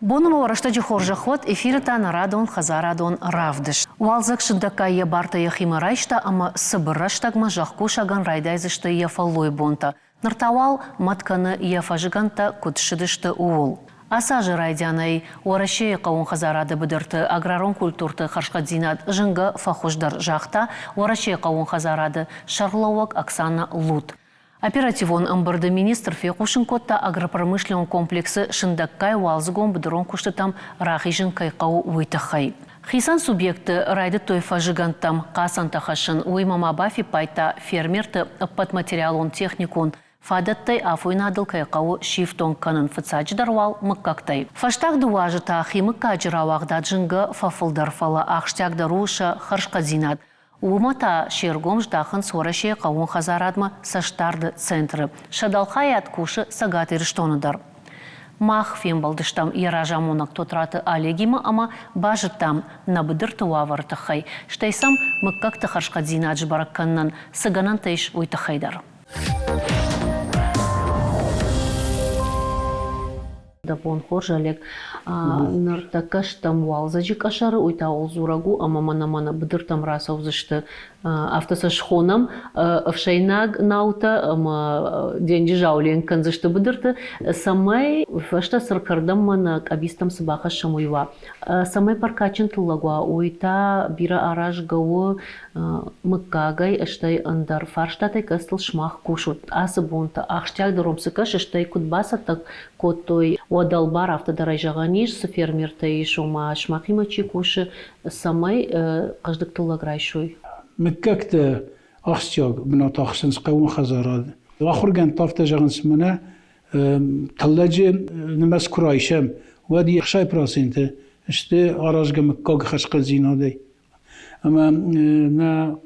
Бонума варашта жихоржа ход эфирта на радон хазарадон равдыш. Уалзак шындакая барта яхима райшта, ама сыбыраштагма жахку шаган райдайзышта яфаллой бонта. Нартавал матканы яфажиганта кутшидышты уул. Асажы райдянай уарашей қауын хазарады бұдырты аграрон культурты харшқадзинат жынғы фахождар жақта уарашей қауын хазарады шарлауак Оксана Лут. Оперативон ымбырды министр фекушын котта агропромышленный комплексы шындаккай уалзыгон бұдырон күштітам рахижын кайқау уйтықай. Хисан субъекты райды тойфа жигантам қасан тахашын уймама бафи пайта фермерты ыппат материалон техникун фадаттай афуйнадыл кайқау шифтон канын фыцадждарвал мыккактай. Фаштақ дуажыта химыкка жыравағда джынғы фафылдар фала ақштягда руша харшқадзинат. Умата шергом ждахын сораше қауын хазарадма саштарды центры. Шадалхаят куши сагаты риштоныдар. Мах фембалдыштам яражамонак тотраты алегима, ама бажыттам набыдыр туавартахай. Штайсам мыккакты харшқадзинат жбаракканнан саганан тайш уйтахайдар. Дапон хоржалек нартакаш там валзаджик ашары уйта олзурагу, ама мана быдыр там расовзышты автосашхонам авшайнаг наута ама деньги жаулен канзышты быдырты самай фашта сыркардам мана абистам сыбаха шамуйва самай паркачин тыллагуа уйта бира араж гау мыккагай аштай андар фарштатай кастыл шмах кушут асы бунта ахштяг даромсыкаш аштай кутбасатак котой уадалбар автодарай жаганиш фермертай шума шмахимачи куши самай каждык тыллаграйшуй. مككت أخشياق من تخصص قوم خزارات وآخر كان طافت جان سمنا ثلاجة نمس كرايشم ودي خشاي براسنت اشتى أراجع مكاق خشق زينة دي أما نا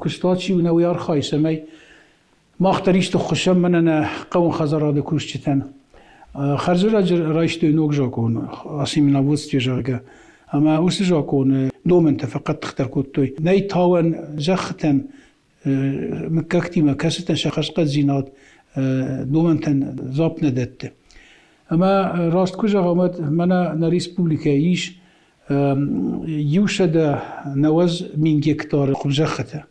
كستاتشي ونويار خايس ماي ما اختاريش تخشم من أنا قوم خزارات كوشتن خرجت رايشتو نوك جاكون أسيمنا وستي جاكا أما وسجاكون دومن فقط تختار كوتوي ناي تاون جختن مكاكتي مكاستن شخص قد زينات دومن تن زابنا دت أما راست كوجا غامت منا نريس بوليكايش يوشد نوز من هكتار جخته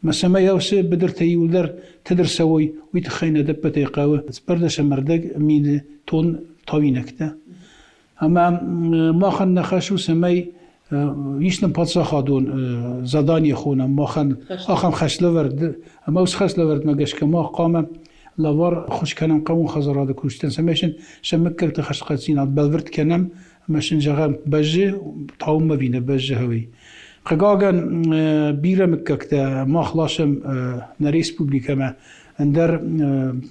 مثلا يوسف بدرتي يولر تدرسوي ويتخينا دبتي قاوة سبردش مردق من تون طوينكته أما ما خن نخشو سمي يشتم باتسا خادون زداني خونا ما خن آخم خشلورد أما وس خشلورد ما جش كما قام لوار خوش كنم قوم خزراد كوشتن سمشن شمكك تخشقت زينات بلورد كنم مشن جغم بجه طعم ما بينا بجه هوي قاعن بيرة مكك ما خلاشم نريس بوبليكا ما اندر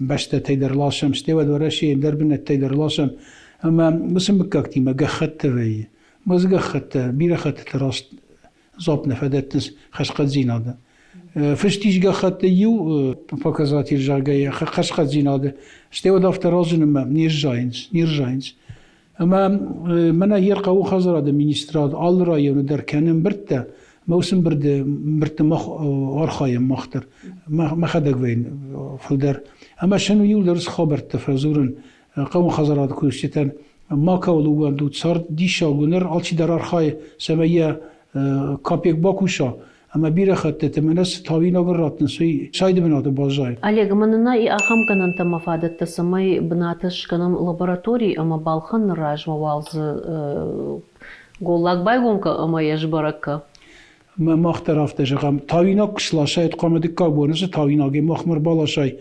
بشت تيدر لاشم استوى ورشي اندر بن تيدر لاشم أما مسم مكاكتي ما جخت في ما زجخت بيرة خت راست زابنا فدتنس خشقت زينادة فشتيش جخت يو فكزاتي الجاية خشقت زينادة استوى دفتر رازن ما نيرجاينز أما منا يرقى وخزر هذا مينستراد all رأي ندر كان برتا موسم برد مخ أرخايم مختر ما خدك وين فلدر أما شنو يولرس خبرت فزورن قوم خزرات كوشتن ما كولو وندو صار دي شاغونر alçi در أرخاي سمية كابيك باكوشا أما بيرة خدت تمنس تاوين أقر راتن سوي شايد بناته بازاي. Олег, манна и ахам канан там афадат та самай бнаташ канам лабораторий, ама балхан ражма валз голлак байгонка ама яжбаракка. ما اخترافت جام تاوینا کشلا شاید قامدی کابونس تاوینا گی مخمر بالا شای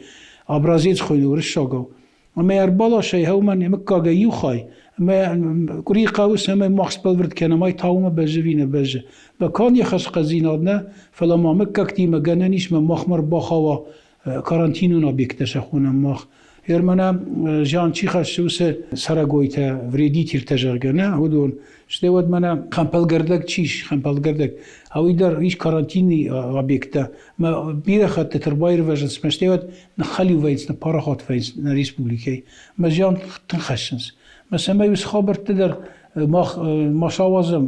ابرازیت خوینه ورش شاگو اما ار بالا شای هومن مکاگه یو خای ما کوری قاوس هم ماخس بلورد کنه مای تاوم بجوینه بجه بکان یخش قزینادنه فلا ما مکاکتی مگننیش ما مخمر باخوا کارانتینونا بیکتش خونم ماخ هرمنا جان چی خشوس سرگویته وریدی تیر تجرگنه هودون شتود منا خمپل گردک چیش خمپل گردک هاوی در هیچ کارانتینی آبیکته ما بیره خط تربایر وجد سمشتود نخالی ویز نپارخات ویز نریس بولیکی ما جان تنخشنس مثلا ما یوس خبر تدر ما شوازم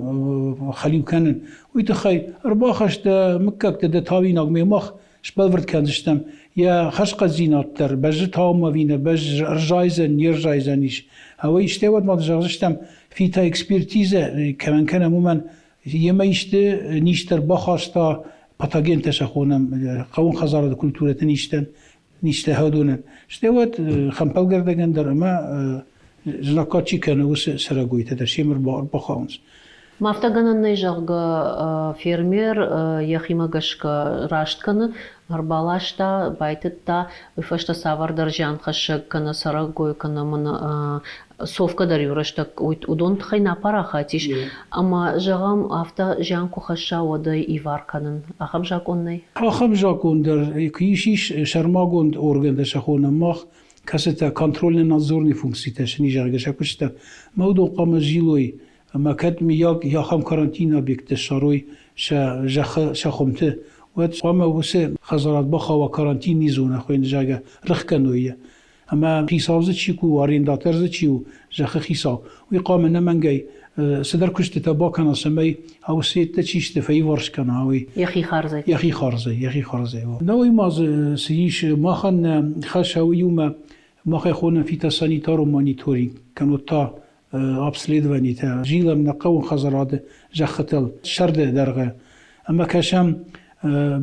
خالیو کنن ویت خی ارباخش ده مکک ده تاوی نگمی مخ شبال ورد کندشتم یا خشق زینات در بج تام و وینه بج رجایزن نیر رجایزنیش هوای اشتوات ما دجاجشتم فیتا اکسپرتیزه کمان کنم من یه میشته نیشتر بخواستا پاتاگین تشخونم قوم خزارة کلتورت نیشته هادونن اشتوات خمپل گردگن در اما جناکاچی کنه و سرگویت در شیمر بخوانس Мафтаганан найжалга фермер яхимагашка раштканы арбалашта байтытта уйфашта савар даржан хашак кана сарагой кана мана совка дар юраштак удон тхайна парахатиш ама жагам авта жанку хаша водай иварканын ахам жаконнай ахам жакон дар кишиш шармагонд орган дашахона мах касета контрольный надзорный функции ташни жаргаша кушта модо قام жилой ما كد مياق يا خم كارانتينا بيكت الشروي شخمته وقام وسه خزارات بخا وكارانتين نيزونه خوين جاگه رخكنويه اما خيساوز تشيكو وارينداترز تشيو جخ خيسا ويقام نمنجي صدر كشت تباكنا سمي او سيت تشيشت في ورش كان هاوي يخي خارزي نوي ماز سيش ما خن خشاوي يوم ما خيخونا في تسانيتار ومونيتورينج كانوا تا обследований تا жилам на قوم خزرات جختل شرد درغه اما كشم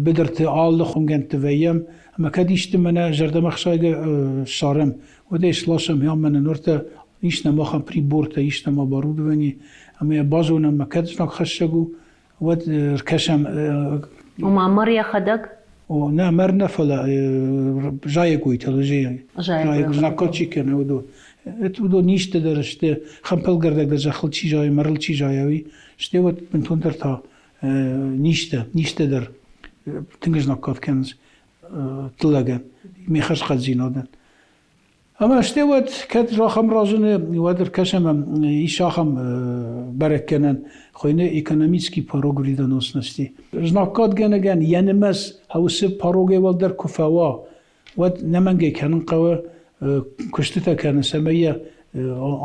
بدرت آل خونگن تویم اما کدیشت من جرد مخشای شارم و دیش لاشم یا من نورت ایش نماخم پریبورت ایش نما بارود ونی اما بازونم مکدش نک خشگو و کشم و معمر یا خدق و نه مر نفلا جای کوی تلویزیون جای نکاچی کنه و دو ودو نیشته درشته خمپل گردک در جخل چی جای مرل چی جایوی شته ود بنتون در تا نیشته در تنگش نکات کنز تلاگن میخش قد زینادن اما شته ود کت راخم رازونه ودر کشم ایش آخم برک کنن خوینه اکونومیسکی پاروگری دانوس نستی نکات گنگن یعنی مس هوسه پاروگی ول در کفوا ود نمنگی کنن قوه کشته کنه سمیه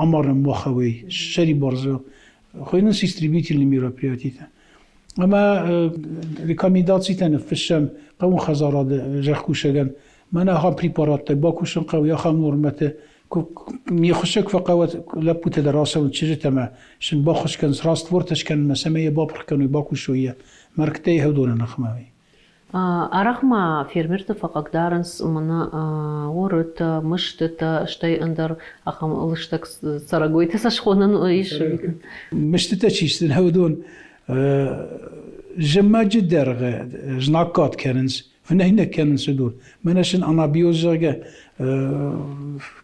امارم واخوی شری بارزو خوینه سیستریبیتی لیمیراپریاتیته اما ریکامیداتی تنفشم قوم خزارات جخکوشگن من هم پریپارات باکوشن قوی هم نورمته میخوشک فقط لپوت دراسه و چیزی تمه شن باخوش کن راست ورتش کن مسمیه بابر کنی باکوشویه مرکته هدونه نخماوی Арахма фермерты фақақ дарынс мына орыт мыштыта штай андар ахам лыштак сарагойты сашхонан иш мыштыта чистен هودون جمع جدرغ جناقات كننس فنهنا كننس دول مناشن انا بيوزغه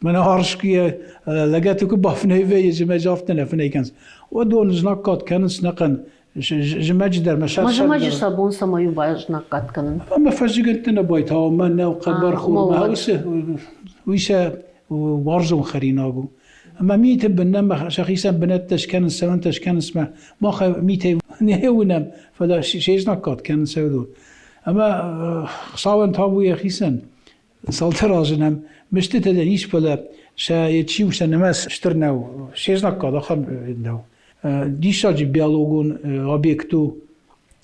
من هارشكيه لقيتك بافني في جمع جافتنا فنيكنس ودول جناقات كننس نقن جمع جدر مشاكل ما جمع صابون سمايو باجناقات كنن اما فجقتنا بايتا ومن وقبر خور ما ويسا وارزو خريناغو اما ميت بنما شخيصا بنات تشكن سمن تشكن اسمه ما خ ميت نهونم فلا شيء نقاط كان سودو اما صاون تابو خيسن سالتراجنم مشت تدنيش بلا شايتشي وسنماس اشترناو شيء نقاط اخر نو ديشاج بيالوجون объекту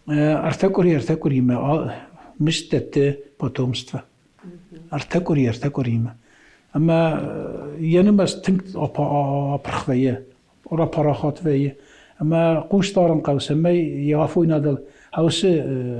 ارتكوري ما مشتت потомство ارتكوري ما اما یعنی بس تنك أبرخوية ورا براخات ويا اما قوش دارن قوسه ما يعرفوا ينادل هوس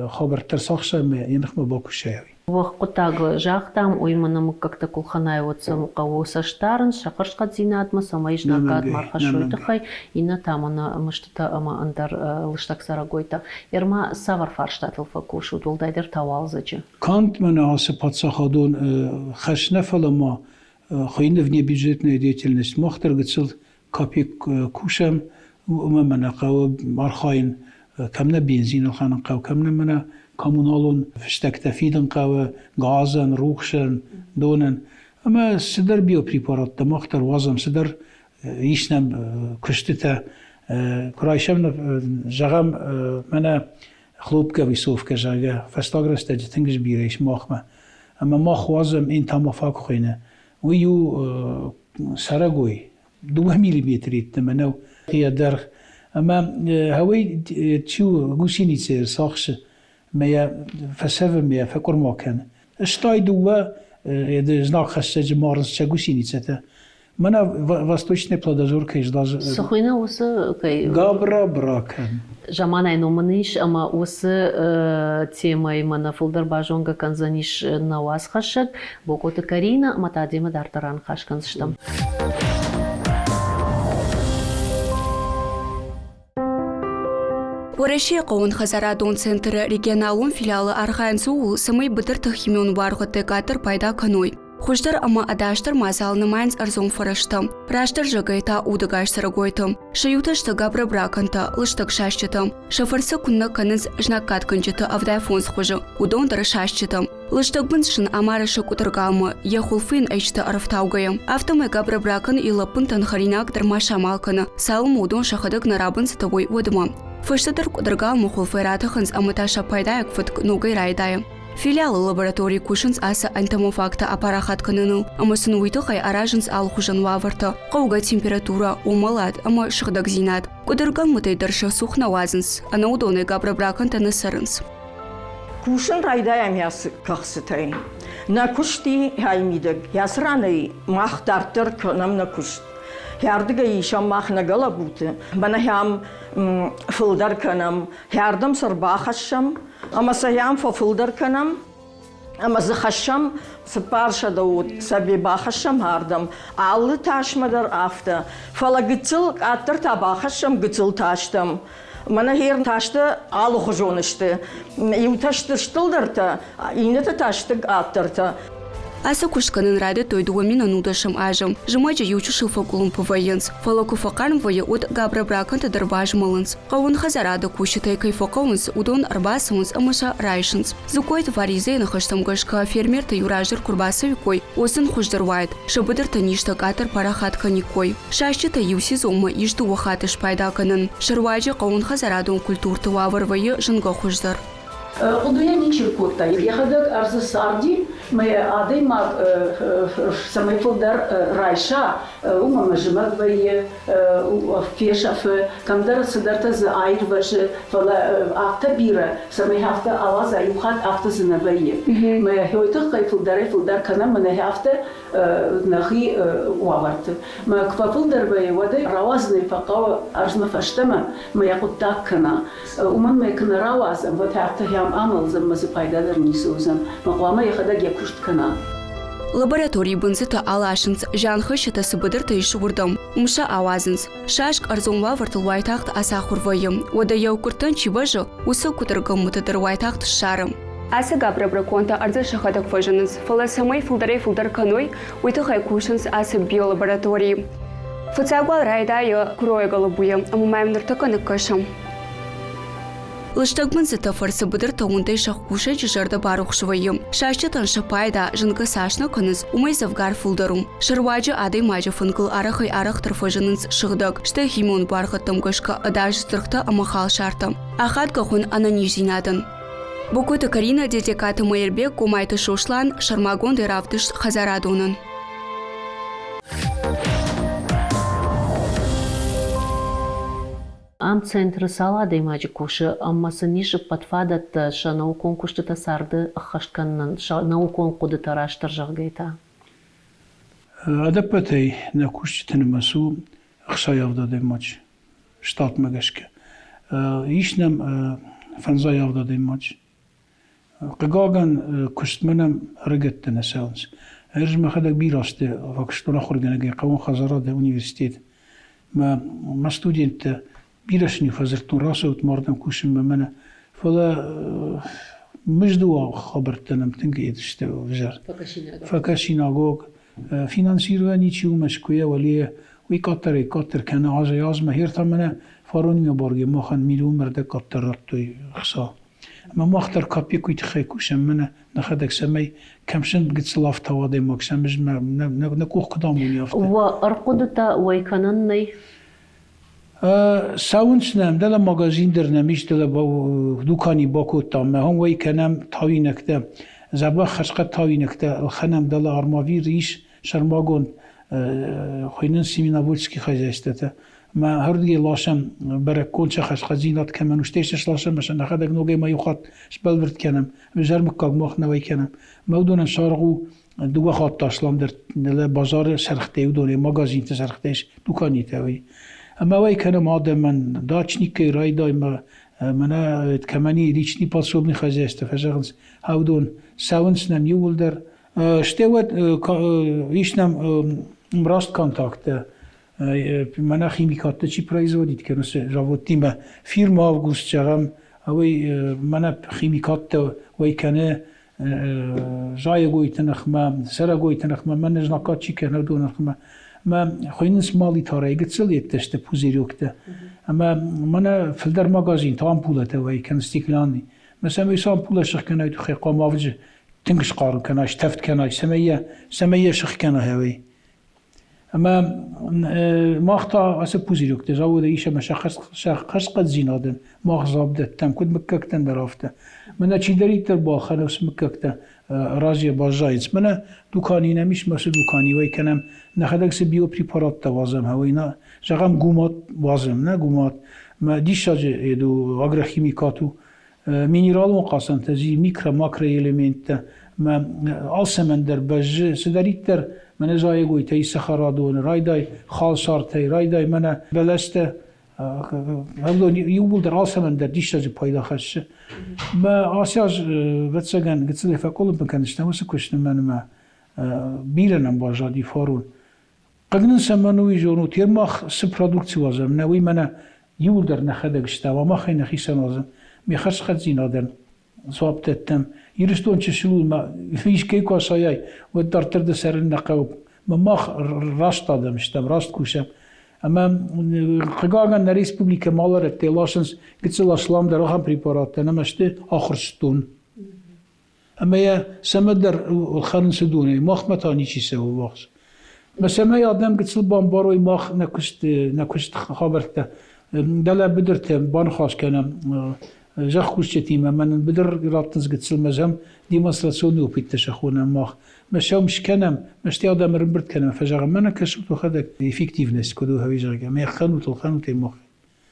خبر ترسخش ما ينخم باكوشاوي وقتاغ жахтам уйманам как-то кулханай вот самуқауса штарн шақыршқа зинатма самайш накат мархашойтықай ина тамана мыштыта ама андар лыштак сарагойта ерма савар фарштатыл факуш удолдайдер тавалзачы кант мана асе патсахадон хашнафалама خواهی نفنی بیجت ندیتیلنش مختر گذشت کپی کوشم و من قاو مرخاین کم نبینزین الخان قاو کم نمنا کامونالون فشتک تفیدن قاو غازن روخشن دونن اما صدر بیو پریپارات مختر وازم صدر ایشنم کشته کرایشم جغم منا خلوب که ویسوف که جاگه فستاگرست تنگش بیریش ماخمه اما ماخ وازم این تمافاق خوینه ويو سراغوي 2 ملم تمنو هي درخ اما هوي تشو غوشيني سير صاخش ما فسف ما فكر ما كان Stai dua znak خسته مارس چگوسینیته من وستوچنه پلادازور کهش داز Сухойна осы گابرا براکن жаман айномыныш, ама осы темай мана фулдар бажонга канзаниш на вас хашак, бокоты Карина, матадима дартаран хашканстам. Пораши Қоуын Хазарадон центры регионалун филиалы Архаянсу самый бытыртых химион барғыты катыр пайда каной. Хуждар ама адаштар мазалны майнц арзон фараштам. Праштар жагайта удагаш сарагойтам. Шаюташты габра браканта, лыштак шашчатам. Шафарсы кунна каныз жнакат канчата авдай фонс хужа. Удондар шашчатам. Лыштак быншын амарышы кутыргалмы. Яхулфин эчта арафтаугаям. Автомай габра бракан и лапынтан харинак дармаша малкана. Салым удон шахадык нарабын сатовой водыма. Фыштадар кутыргалмы хулфайратахынс аматаша пайдаяк фытк ногай райдая. Филиалы лаборатории кушынс аса антомофакта апарахат каныну, ама сынуйты хай аражынс алхужан ваварта, қауға температура, умалат, ама шықдак зинат. Кудырган мұтай дарша сухна вазынс, ана удоны габра бракан таны сарынс. Кушын райдаям ясы қақсытай. На кушти хаймидык, ясраны мақтартыр көнам на кушт. Ярдыга ишам махна гала буты. Бана хям фылдар көнам, ярдым сырба хашам, ама саям фылдар көнам, ама захашам сыпарша дауд, саби бахашам хардам. Аллы ташмадар афта. Фала гыцыл аттыр таба хашам гыцыл таштам. Мана херн ташты аллы хужонышты. Ю ташты штылдырты, инеті ташты аттырты. Аса кушканын рады тойдуамин анудашам ажам. Жымача ючу шылфа кулым павайынс. Фала куфакарм вая от габра браканта дарбаж малынс. Қауын хазарада кушытай кайфақауынс, удон арбасынс, амаша райшынс. Зукойт варизей нахаштам гашка фермерта юражыр курбасовикой, осын хуждарвайт. Шабыдар таништа катар парахатка никой. Шашчата юси зома ижду вахатыш пайдаканын. Шарвайджа қауын хазарадон культурты вавар вая жынга хуждар. Удуя ничеркута. Я ходок арзы сарди, мы адей маг самый фулдар райша, умама жмак вае, фешафы, камдар садарта за айр ваше, фала авто бира, самый хафта алаза юхат авто зна вае. Мы хойто хай фулдар кана мы хафта нахи уаварт. Мы ква фулдар вае воды равазный факава арзма фаштама, мы якут так кана. Уман мы кана равазам, вот хафта амал замазы пайдадар нисузам. Мaqwama yaxada yakuşt kana. Лаборатории бынзыта алашынс, жанхы шыта сыбыдырта ишурдам. Умша авазынс. Шашк арзонва вартыл вайтахт асахур вайым. Ода яукуртан чибажы, усы кутыргам мутыдыр вайтахт шарым. Асы габра браконта арзы шахадак фажыныз. Фала самай фулдарай фулдар каной, уйты хайкушынс асы биолаборатории. Фацагуал райдая курой голубуя, амумаем ныртаканы кашам. Лыштак бынзыта фарсы быдыр таундай шахкуша жижарда барух швайым. Шашчатан шапайда жынга сашна кыныз умай завгар фулдарум. Шарваджы адай мажы фынгыл арахай арах тарфажынынс шыгдак. Шта химон бархаттам гашка адаж стырхта амахал шартам. Ахат гахун ананиш зинадын. Бокота Карина детекаты майырбек гумайты шошлан шармагон равдыш хазарадунын. Am центр сала даймаджи куши, аммасы нишы подфадат ша наукон куштыта сарды хашканнан, ша наукон кудыта раштар жағгайта. Адапатай на куштытын масу ақша явда даймаджи, штат магашка. Ишнам фанза явда даймаджи. Қығаган куштманам рыгатты насаунс. Әржма хадак бирасты, вакштуна хурганагай, қаван хазарада университет. ما студент بيرشني فزرتون راسه وتمرضن كوشن بمنا فلا مجدوا خبرتنا متنقي يدشت وجر فكاشيناغوغ فينانسيرو نيتشيو مشكويا وليه ويكتر كان عازم هير ثمنا فاروني مبارجي ما خان ميلو مرد كتر ربطي خصا ما اختار كابي كويت خي كوشن منا ناخدك سمي كمشن بقيت صلاف توادي ماكسن مش نكوخ قدامون يافت وارقدتا ويكانني ساونسنام دل مغازین در نمیش دل با دوکانی باکو تام هم وی کنم تاوی نکته زبا خشقت تاوی نکته الخنم دل آرماوی ریش شرماگون خوینن سیمینا بولسکی خیزه استته ما هردی لاشم برای کنچه خش خزینات کمن وشتیش لاشم مش نخدک نوگی ما یخات شبل برد کنم مجرم کاغ مخ نوی کنم مودون شارقو دو خاط تاسلام در بازار سرخته و دونه مغازین سرختهش دکانی توی اما وی کنم آدم من داچنی که رای دای من کمانی ریچنی پاسوب نخواهی استفاده هودون ساونس نم یول در شتوت ایشنم راست کانتاکت من خیمیکات چی پرایزودید که نسه راوتیم فیرما آوگوست چرم اوی من خیمیکات وی کنه جای گویت نخمه سر گویت نخمه من نجناکات چی کنه دو نخمه ما خوینس مالی تاره گتسلیت تشت پوزیروکته اما من فلدر مغازین تام پولته وی کن استیکلانی مثلا میسام پول شخ کنه تو خیقا ماوجه تنگش قارو کنه تفت کنه سمیه شخ کنه هوی اما ماختا اسه پوزیروکته جاوده ایشه مشخص قد زینادن ماخزاب تم کد مککتن درافته من چی داری تر با خلاص مککته راجی بازاینس من دکانی نمیش مثل دکانی وی کنم نخدک سی بیو پریپارات توازم هوی نه جاگم گومات وازم نه گومات ما دیشاج دو آگروخیمیکاتو مینرال مقاسم تزی میکرو ماکرو الیمنت ما آسمن در بج سداری تر من جای گویتای سخارادون رایدای خالصارتای رایدای من بلسته هلون یوبل در آسمان در دیشتاج پایدا خش ما آسیاج بتسگن گتسلی فکولم بکنشتم واسه کشتم من ما بیرنم باجادی فارون قدن سمنوی جونو تیر ماخ سپرودکتی وازم نوی من یول در نخدگشتا و ما خی نخیسن وازم میخش خد زینادن صابتتم یرستون چشلو ما فیش کیکو سایای و در ترد سر نقاب ما راست دادمشتم راست کوشم اما قاعدن در ریسپوبلیک مالر تلاشنس گتسل اسلام در هم پریپارات نمشته آخرستون اما یا سمدر خرنس دونه ماخ متانی چی سو واقع مثلا آدم گتسل بامباروی ماخ نکشت خبرته دل بدرت بان خاص کنم جا خوشتیم من بدر رابطنز گتسل مزهم دیمونستراسیون وبیتش خونم ماخ مشاو مش کنم مشتی آدم ربرد کنم فجأة من کشفت خدک افکتیونس کدو هوی جاگه ما خانوت ماخ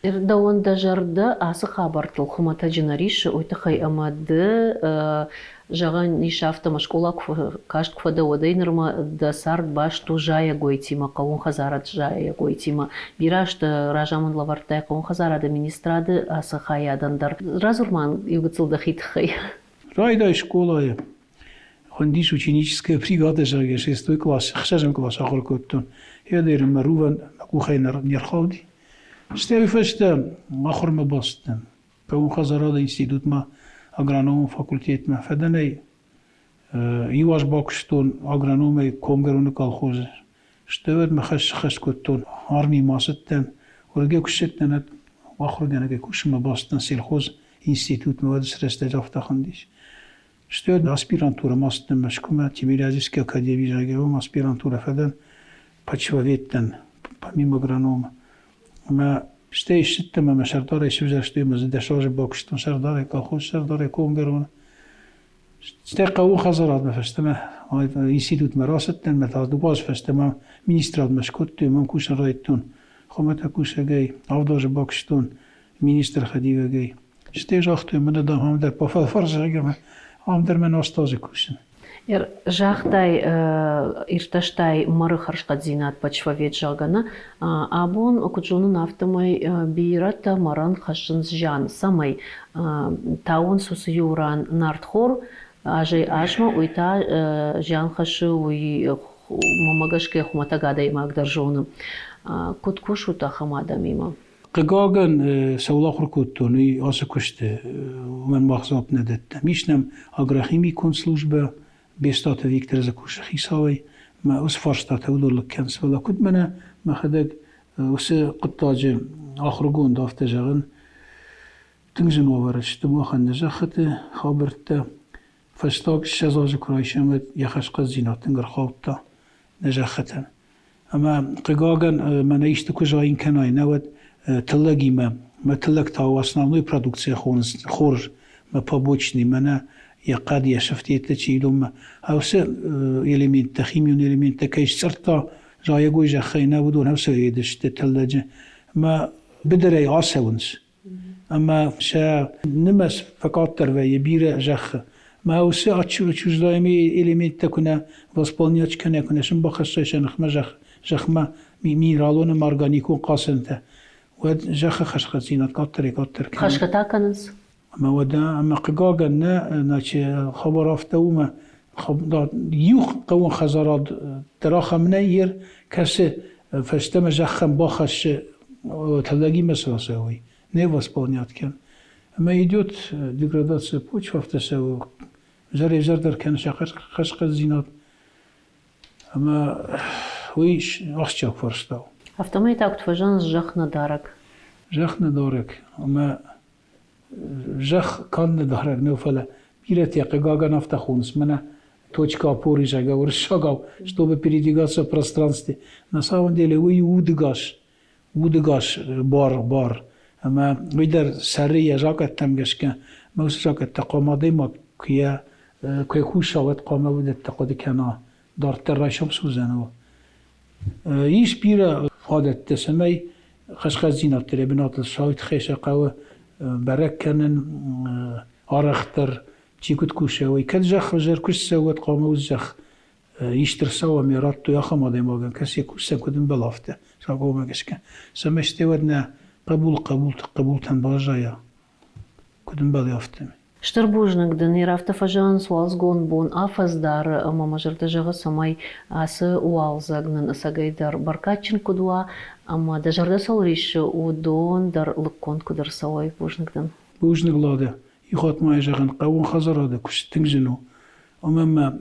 دوان دجرده آس خبرت الخمة جنريش ويتخي أمد جغان نشافت مشكولا كاشت كفدا ودينرما دسارد باش تو جاية قويتيما قوون خزارت جاية قويتيما بيراشت راجامون لورتاي قوون خزارة министрады آس خايادن در разурман югцел дахит хай. Райда школа хондиш ученическая бригада жаге 6 класс 6 класс ахыр көттөн. Я дерим маруван кухайнар нерхауди. Штеви феште ахыр ма бастым. Каун хазарада институт ма агроном факультет ма фаданай юаш бакштон агрономы комгеруны колхоз. Штевет ма хаш көттөн арми масыттан урге күшеттен ахыр генеге кушма бастын сельхоз институт ма дсресте жафта хондиш. Штевет аспирантура мастым машкума Тимирязевская академия жагевом аспирантура фадан почвоветтен помимо агронома. ما شتم ما شرداره شوزر شتم از دشاج باکشتون شرداره کالخوش شرداره کومبرون قوون خزارات مفشتم اینستیتوت مراستن متاز دو باز فشتم مینیسترات مشکوت من کوش رایتون خمت کوش گی آوداج باکشتون مینیستر خدیو گی شتی جاختم من دام هم در پافال فرض گرم هم در من استاز کوشن Жахтай ирташтай мары харшкадзинат почвовед жагана абон окуджунун автомой бирата маран хашынс жан самай таун сус юран нартхор ажей ашма уйта жан хашы уй мамагашке хумата гадай магдержону куткушу та хамада мимо قگاگن سولاخر کتونی آسه کشته من مخزاب ندادم میشنم آگراخیمی کنسلوجبه بيستات فيكتر زكوش خيساوي ما أسفرشتات هودول كنس ولا كنت منا ما خدك وس قطاج آخرجون دافت جغن تنجن وورش تما خنجا خت خابرت فشتاق شزاج كرايشمت يخش قزينات تنجر خابتا نجاختن أما قجاجن ما نيشت كجاين كناي نود تلاقي ما تلاق تاو основной продукции خورج ما побочный منا يقاد يشفتي تشيلهم هوس إليمنت خيميون إليمنت كيش سرطة جاي جوي جخينا بدون هوس يدش تتلاجة ما بدري عسونس أما شا نمس فقطر ويبير جخ ما هو ساعة شو دائمي إليمنت تكونه واسبانيا كنا كنا شن بخشش نخمة جخ ما ميرالون مارغانيكون قاسنته وجخ خشخزينات قطر خشختا كنز ما ودا أما قجاجا ناتش خبر أفتوما يوخ قوون خزارات تراخ منير كسي فاستم جخم باخش تلاقي مسلا سوي نيف اسبانيات كان اما يدوت ديغراداسيون بوش فافتسو جري جردر كان خشق الزينات اما ويش أخشى فرستاو افتما يتاكت فجان جخنا دارك جخنا دارك اما جخ كان دارك نوفلا بيرت يقجاجا نفتخونس منا точка опоры говоришь шагал, чтобы передвигаться в пространстве. На самом деле вы удыгаш бар. Ама видер сария жакат там гешка, мы жакат тaqamadı mı kuya kuşavet qamadı taqadı kana dartır raşam suzanı. İş bir adet desmey خشخزينات تربينات الشايت خيشة قوة بركنن عرختر تيكوت كوشاوي كد جخ جر كوش سوت قامو جخ يشتر سوا ميرات تو يخم هذا ماجن كسي كوش سكودن بلافته شاقو ما كشكا سمشتي ودنا قبول تنباجايا كودن بلافته Штърбужнак да ни рафта фажан свалсгон бон афаздар мамажарда жага самай асы уалзагнан асагайдар баркачин кудуа ама да жарда солриш удон дар луккон кудар савай бужнакдан. Бужнак лада يخاط ما يجعن قوون خزر هذا كش تنجنو أمام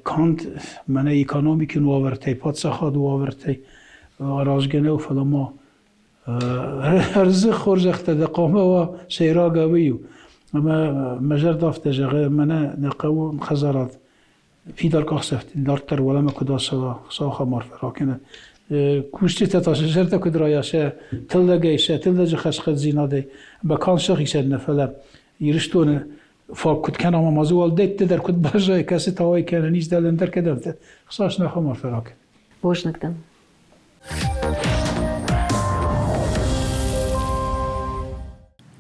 كانت من إيكونوميك نوافرتي باتسخاد وافرتي راججنو فلما رزق خرجت تدقامه وسيرا قويو أما مجر دافت جغ منا نقوون خزرات في دار قصفت دارتر ولا ما كدا صاخة مرفرا لكن كوشتي تتاشجر تكد رايشه تلقيشه تلقي خشخت زينادي بكان شخص نفلا يرشتون فكنت كان ما مازوال ديت تدر كنت برجع كاسة تواي كان نيش دالندر كدمت خصاش نخمر فراك بوشنكدن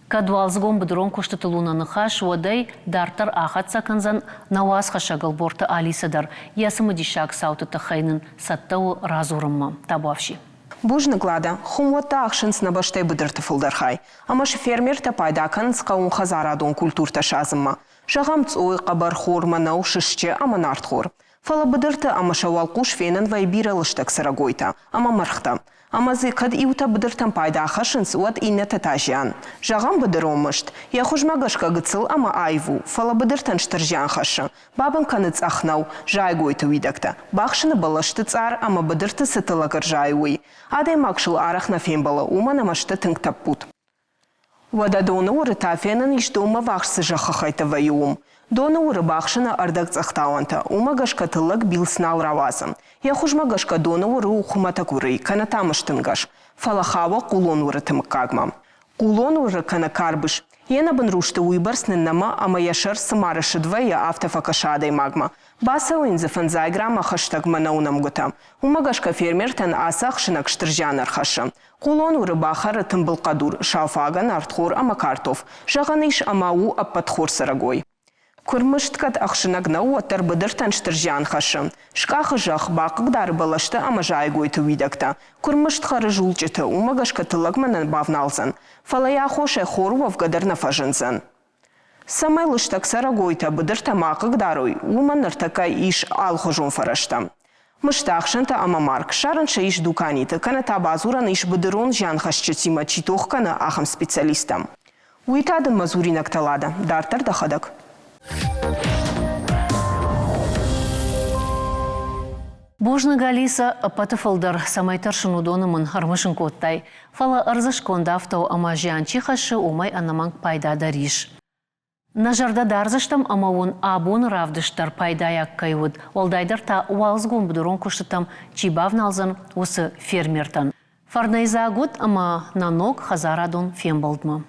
Кадвалзгон бдрон коштатылуна нахаш водай дартар ахат саканзан наваз хашагал борта алисадар ясымы дишак сауты тахайнын саттау разурымма табавши. Бужны глада, хумвата ахшынс на баштай быдырты фылдархай. Амаш фермер та пайдакан сқаун хазарадон культур ташазымма. Жағам цой қабар хорма нау шишче ама нартхор. Фала быдырты амаша валқуш фенен вайбира лыштак сарагойта, ама мархта. Амазы қад иута быдыртан пайда ахашынс уат инне татажян. Жағам быдыромышт, я хужмагашка гыцыл ама айву, фала быдыртан штыржян хашы. Бабын каныц ахнау, жайгойты уйдакта. Бақшыны балашты цар, ама быдырты сытылагыр жайуй. Адай макшыл арахна фембала ума намашты тыңтап пут. Вада доны уры тафенын иштума вақсы жақықайты вайуым. Доны уры бақшына ардак цахтауанта, умагашка тылык билснал равазым. Я хужмагашка доны уры ухумата куры, кана тамыштынгаш. Фалахава кулон уры тымыккагма. Кулон уры кана карбыш. Ена бын рушты уйбарснын нама, ама яшыр сымарышы двая автофакашадай магма. Баса уинзы фанзайграма хаштагма наунам гутам. Умагашка фермертен асах шынак штыржанар хашы. Кулон уры бахары тымбылқадур, шалфаган артхор ама картоф. Жағаныш амау аппатхор сарагой. Күрмышткат ақшынагнау аттар быдыртан штыржан хашы. Шкахы жақ бақығдары балашты ама жайгойты уйдакта. Күрмыштқары жулчыты умагашка тылагманан бавналзан. Фалая хоше хорував гадарна фажынзан. Самай лыштак сарагойта быдырта мақығдарой уманыртака иш алхожун фарашта. Мыштақшынта ама марк шарынша иш дуканиты каната базуран иш быдырон жан хашчыцима читохкана ахам специалистам. Уйтады мазуринак талада, дартар дахадак. Бужны галиса патыфылдар самайтаршын удонымын армышын коттай. Фала арзышконда автау ама жианчи хашы умай анаманг пайда дариш. Нажарда дарзыштам ама он абон равдыштар пайдаяк кайвуд. Олдайдар та уалзгон будурон куштытам чибавналзан осы фермертан. Фарнайза год ама нанок хазарадон фембалдма.